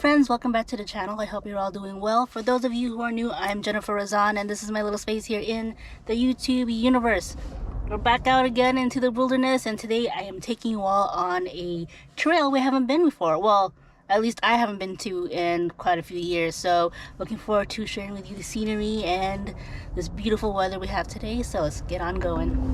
friends, welcome back to the channel. I hope you're all doing well. For those of you who are new, I'm Jennifer Razon and this is my little space here in the YouTube universe. We're back out again into the wilderness, and today I am taking you all on a trail we haven't been before. Well, at least I haven't been to in quite a few years, so looking forward to sharing with you the scenery and this beautiful weather we have today. So let's get on going.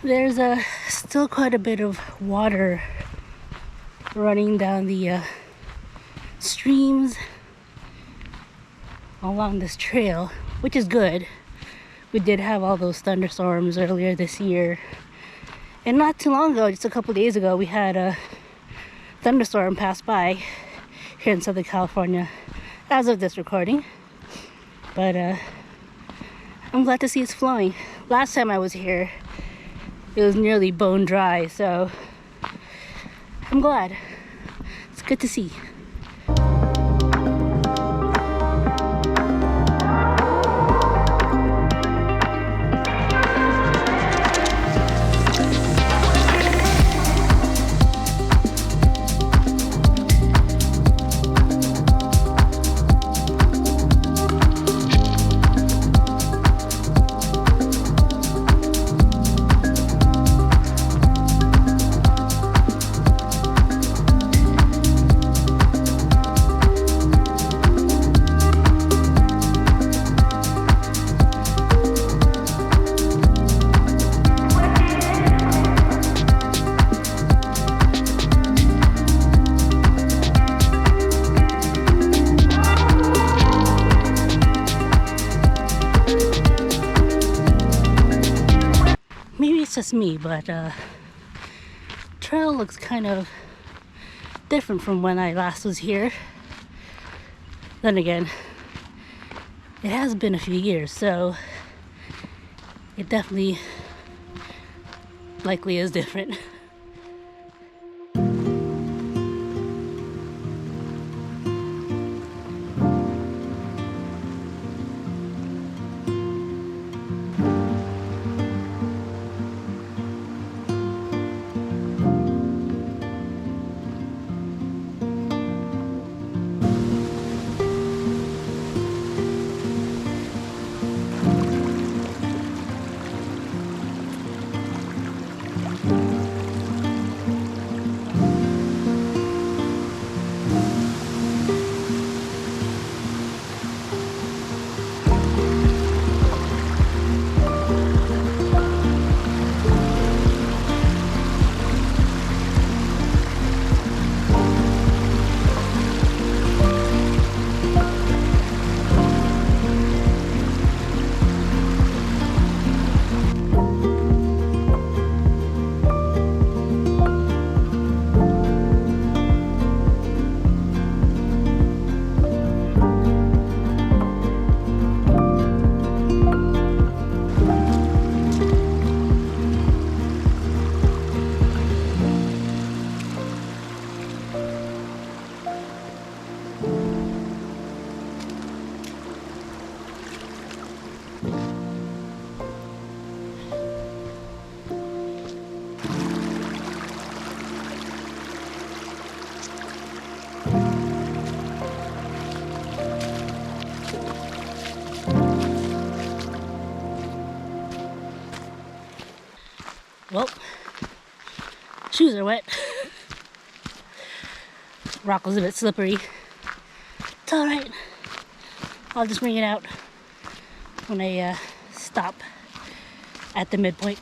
There's still quite a bit of water running down the streams along this trail, which is good. We did have all those thunderstorms earlier this year, and not too long ago, just a couple days ago, we had a thunderstorm pass by here in Southern California as of this recording. But I'm glad to see it's flowing. Last time I was here, it was nearly bone dry, so I'm glad. It's good to see. Just me, but trail looks kind of different from when I last was here. Then again, it has been a few years, so it definitely likely is different. Shoes are wet. Rock was a bit slippery. It's alright. I'll just bring it out when I stop at the midpoint.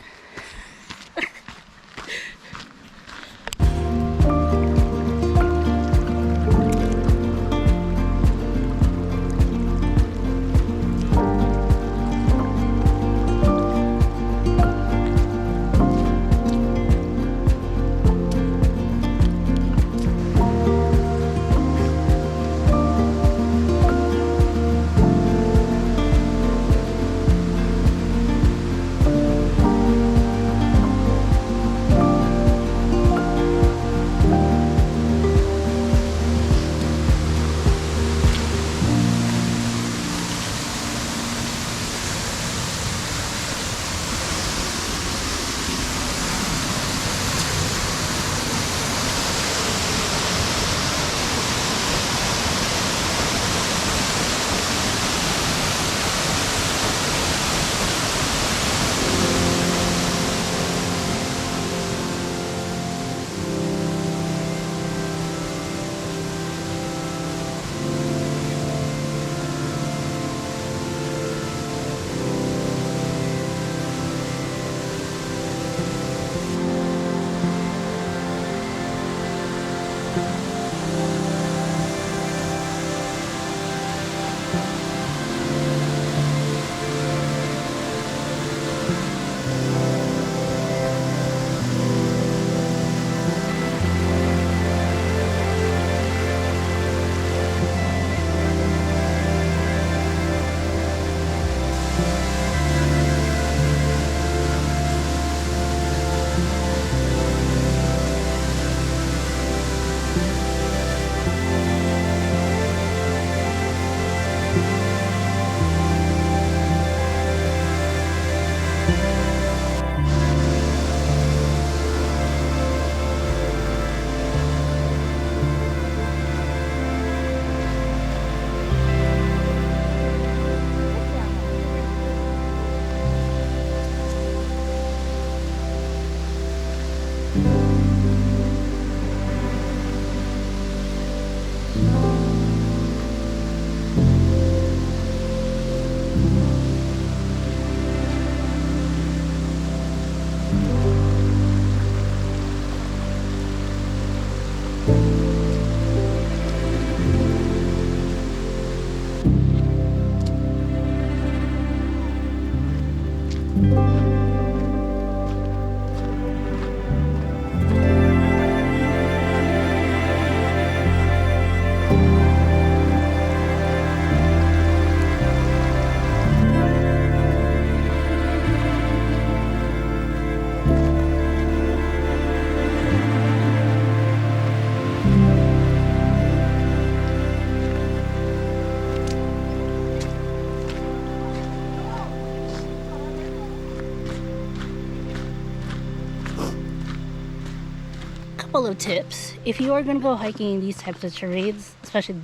Couple of tips. If you are going to go hiking in these types of terrains, especially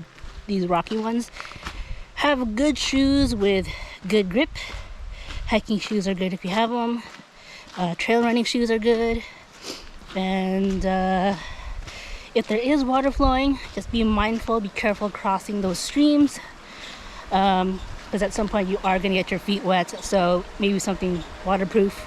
these rocky ones, have good shoes with good grip. Hiking shoes are good if you have them. Trail running shoes are good. And if there is water flowing, just be mindful, be careful crossing those streams, because at some point you are going to get your feet wet, so maybe something waterproof.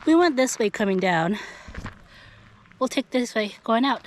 We went this way coming down. We'll take this way going out.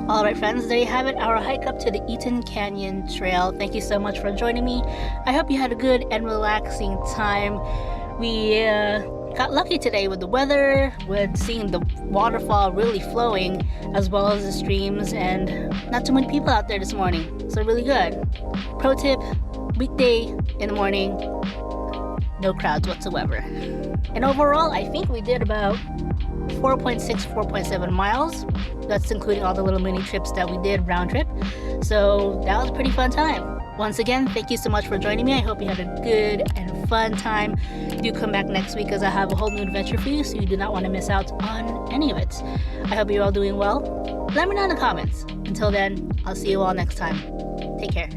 Alright friends, there you have it, our hike up to the Eaton Canyon Trail. Thank you so much for joining me. I hope you had a good and relaxing time. We got lucky today with the weather, with seeing the waterfall really flowing, as well as the streams, and not too many people out there this morning, so really good. Pro tip, weekday in the morning, no crowds whatsoever. And overall, I think we did about 4.7 miles. That's including all the little mini trips that we did round trip. So that was a pretty fun time. Once again, thank you so much for joining me. I hope you had a good and fun time. Do come back next week as I have a whole new adventure for you, so you do not want to miss out on any of it. I hope you're all doing well. Let me know in the comments. Until then, I'll see you all next time. Take care.